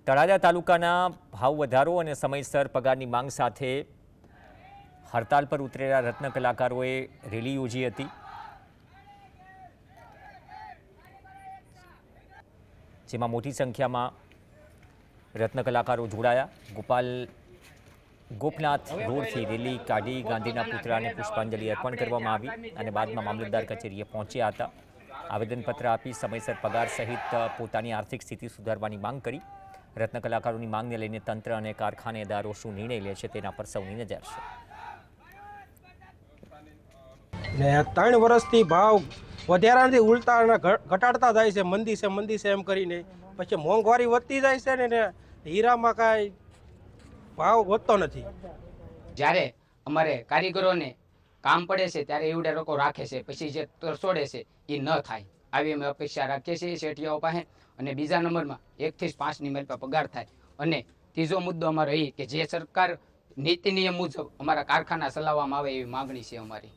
તળાજા તાલુકાના ભાવ વધારો અને સમયસર પગારની માંગ સાથે હડતાલ પર ઉતરેલા રત્ન કલાકારોએ રેલી યોજી હતી, જેમાં મોટી સંખ્યામાં રત્ન કલાકારો જોડાયા। ગોપનાથ રોડથી રેલી કાઢી ગાંધીના પુતળાને પુષ્પાંજલિ અર્પણ કરવામાં આવી અને બાદમાં મામલતદાર કચેરીએ પહોંચ્યા હતા। આવેદનપત્ર આપી સમયસર પગાર સહિત પોતાની આર્થિક સ્થિતિ સુધારવાની માંગ કરી। રત્ન કલાકારોની માંગને લઈને તંત્ર અને કારખાનેદારો શું નિર્ણય લે છે તેના પર સૌની નજર છે। ને 3 વર્ષથી ભાવ વધારાથી ઉલટા ઘટાડતા જાય છે, મંદી છે એમ કરીને। પછી મોંઘવારી વધતી જાય છે ને હીરામાં કાંઈ ભાવ વધતો નથી। જ્યારે અમારે કારીગરોને કામ પડે છે ત્યારે એવડા લોકો રાખે છે, પછી જે તરસોડે છે એ ન થાય આવી અમે અપેક્ષા રાખીએ છીએ શેઠિયાઓ પાસે। અને બીજા નંબરમાં 1 થી 5ની મારી પાસે પગાર થાય। અને ત્રીજો મુદ્દો અમારો એ કે જે સરકાર નીતિ નિયમ મુજબ અમારા કારખાના ચલાવવામાં આવે એવી માગણી છે અમારી।